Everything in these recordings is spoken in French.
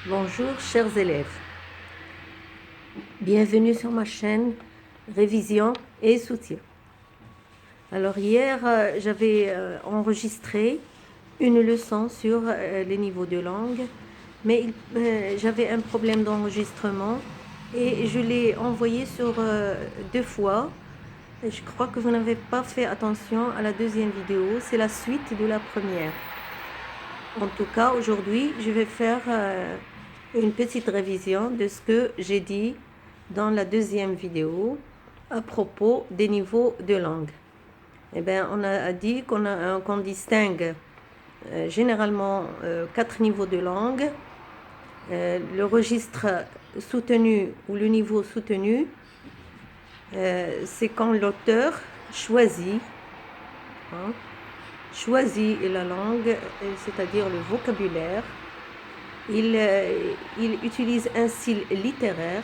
Bonjour chers élèves, bienvenue sur ma chaîne Révision et Soutien. Alors hier j'avais enregistré une leçon sur les niveaux de langue, mais j'avais un problème d'enregistrement et je l'ai envoyé sur 2 fois. Je crois que vous n'avez pas fait attention à la deuxième vidéo, c'est la suite de la première. En tout cas, aujourd'hui, je vais faire une petite révision de ce que j'ai dit dans la deuxième vidéo à propos des niveaux de langue. Eh bien, on a dit qu'on distingue généralement 4 niveaux de langue. Le registre soutenu ou le niveau soutenu, c'est quand l'auteur choisit la langue, c'est-à-dire le vocabulaire. Il utilise un style littéraire.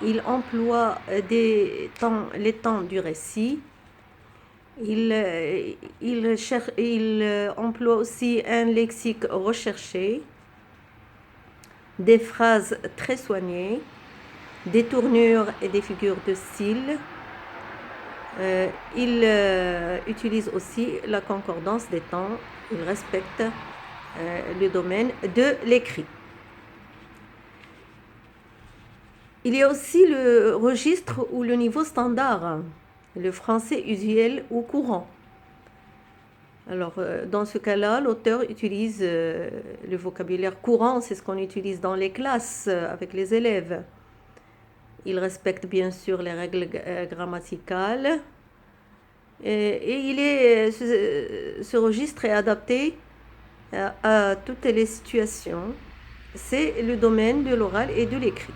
Il emploie les temps du récit. Il emploie aussi un lexique recherché, des phrases très soignées, des tournures et des figures de style. Il utilise aussi la concordance des temps. Il respecte le domaine de l'écrit. Il y a aussi le registre ou le niveau standard, le français usuel ou courant. Alors, dans ce cas-là, l'auteur utilise le vocabulaire courant, c'est ce qu'on utilise dans les classes avec les élèves. Il respecte bien sûr les règles grammaticales et ce registre est adapté à toutes les situations. C'est le domaine de l'oral et de l'écrit.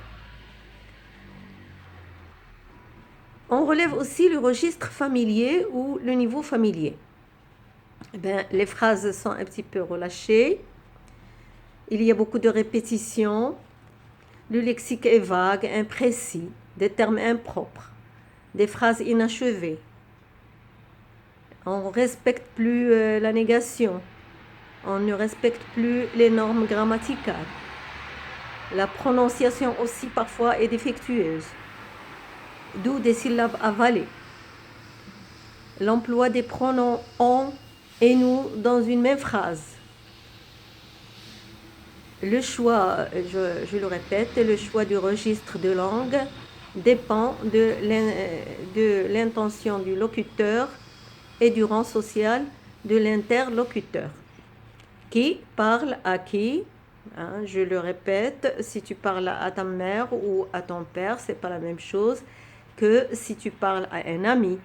On relève aussi le registre familier ou le niveau familier. Les phrases sont un petit peu relâchées. Il y a beaucoup de répétitions. Le lexique est vague, imprécis, des termes impropres, des phrases inachevées. On ne respecte plus la négation. On ne respecte plus les normes grammaticales. La prononciation aussi parfois est défectueuse, d'où des syllabes avalées. L'emploi des pronoms on et nous dans une même phrase. Le choix, je le répète, le choix du registre de langue dépend de l'intention du locuteur et du rang social de l'interlocuteur. Qui parle à qui? Je le répète, si tu parles à ta mère ou à ton père, c'est pas la même chose que si tu parles à un ami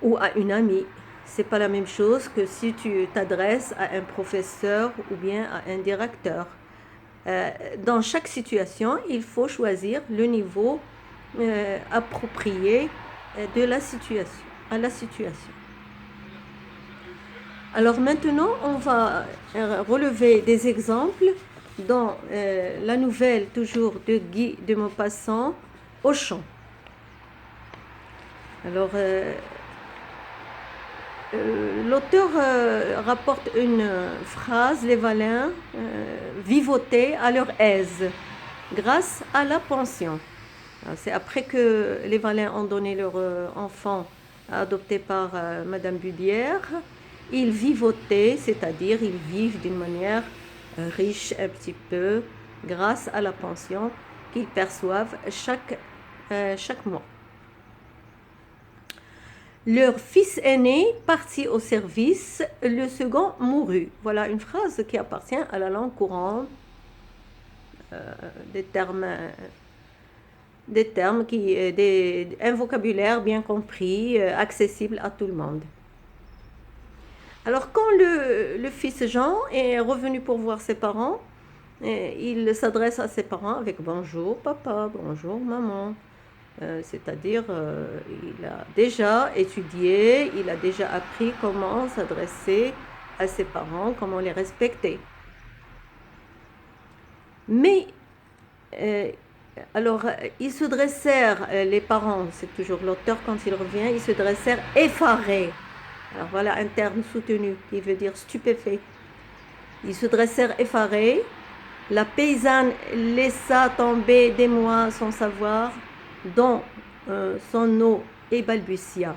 ou à une amie. C'est pas la même chose que si tu t'adresses à un professeur ou bien à un directeur. Dans chaque situation, il faut choisir le niveau approprié à la situation. Alors maintenant, on va relever des exemples dans la nouvelle toujours de Guy de Maupassant, Auchan. Alors, l'auteur rapporte une phrase, les Valins vivotaient à leur aise grâce à la pension. C'est après que les Valins ont donné leur enfant adopté par Madame Budière. Ils vivotaient, c'est-à-dire ils vivent d'une manière riche un petit peu grâce à la pension qu'ils perçoivent chaque mois. Leur fils aîné partit au service, le second mourut. Voilà une phrase qui appartient à la langue courante, un vocabulaire bien compris, accessible à tout le monde. Alors quand le fils Jean est revenu pour voir ses parents, il s'adresse à ses parents avec « Bonjour papa, bonjour maman ». C'est-à-dire il a déjà étudié, il a déjà appris comment s'adresser à ses parents, comment les respecter. Mais alors ils se dressèrent, les parents, c'est toujours l'auteur quand il revient, ils se dressèrent effarés. Alors voilà un terme soutenu qui veut dire stupéfait. Ils se dressèrent effarés La paysanne laissa tomber des mois sans savoir, dont son eau et balbutia.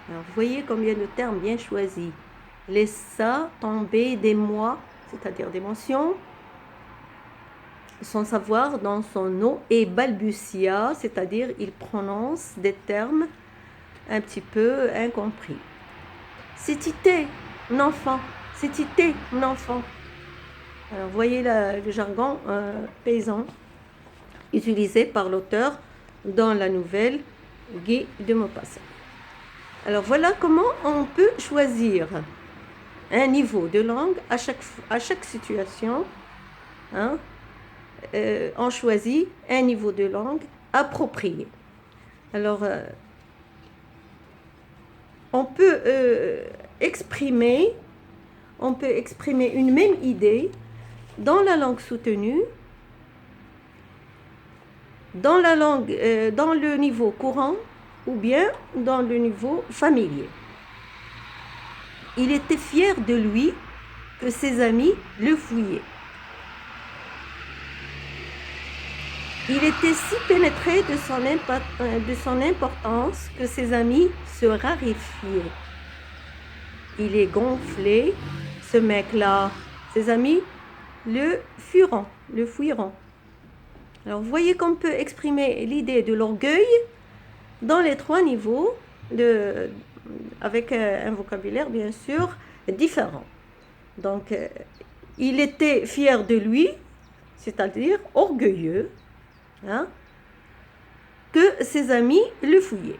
Alors, vous voyez combien de termes bien choisis. Laissa tomber des mois, c'est-à-dire des mentions, sans savoir dans son eau, et balbutia, c'est-à-dire il prononce des termes un petit peu incompris. C'est ité, mon enfant, c'est ité, mon enfant. Alors, vous voyez le jargon paysan utilisé par l'auteur dans la nouvelle Guy de Maupassant. Alors voilà comment on peut choisir un niveau de langue à chaque situation. Hein, on choisit un niveau de langue approprié. Alors, on peut exprimer une même idée dans la langue soutenue, dans le niveau courant ou bien dans le niveau familier. Il était fier de lui que ses amis le fouillaient. Il était si pénétré de son importance que ses amis se raréfiaient. Il est gonflé, ce mec-là. Ses amis le fuiront. Alors, vous voyez qu'on peut exprimer l'idée de l'orgueil dans les trois niveaux, avec un vocabulaire, bien sûr, différent. Donc, il était fier de lui, c'est-à-dire orgueilleux, hein, que ses amis le fouillaient.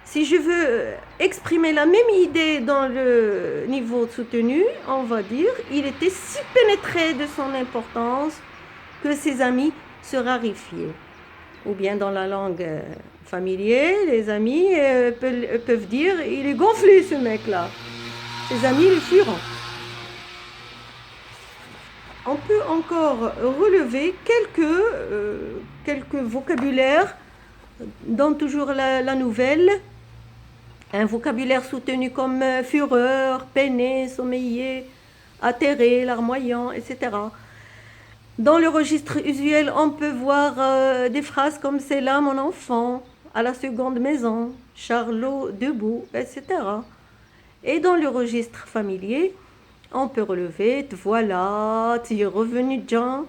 Si je veux exprimer la même idée dans le niveau soutenu, on va dire « Il était si pénétré de son importance que ses amis se raréfiaient ». Ou bien dans la langue familière, les amis peuvent dire « Il est gonflé ce mec-là ». Ses amis le fuiront. On peut encore relever quelques vocabulaires dans toujours la nouvelle. Un vocabulaire soutenu comme fureur, peiner, sommeiller, atterrer, larmoyant, etc. Dans le registre usuel, on peut voir des phrases comme « c'est là mon enfant »,« à la seconde maison »,« Charlot debout », etc. Et dans le registre familier, on peut relever « te voilà, tu es revenu Jean »,«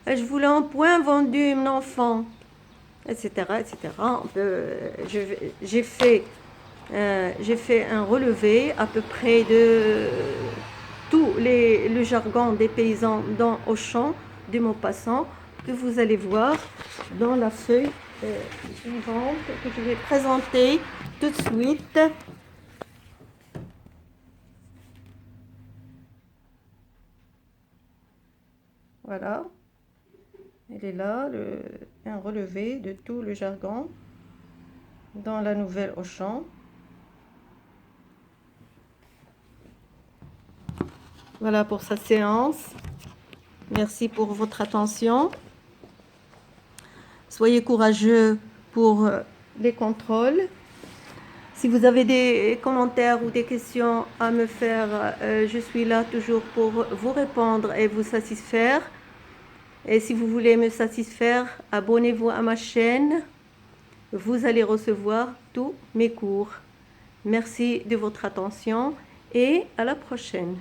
je voulais un point vendu mon enfant », etc. etc. J'ai fait un relevé à peu près de tout le jargon des paysans dans Auchan de Maupassant que vous allez voir dans la feuille suivante que je vais présenter tout de suite. Voilà, elle est là, un relevé de tout le jargon dans la nouvelle Auchan. Voilà pour sa séance. Merci pour votre attention. Soyez courageux pour les contrôles. Si vous avez des commentaires ou des questions à me faire, je suis là toujours pour vous répondre et vous satisfaire. Et si vous voulez me satisfaire, abonnez-vous à ma chaîne. Vous allez recevoir tous mes cours. Merci de votre attention et à la prochaine.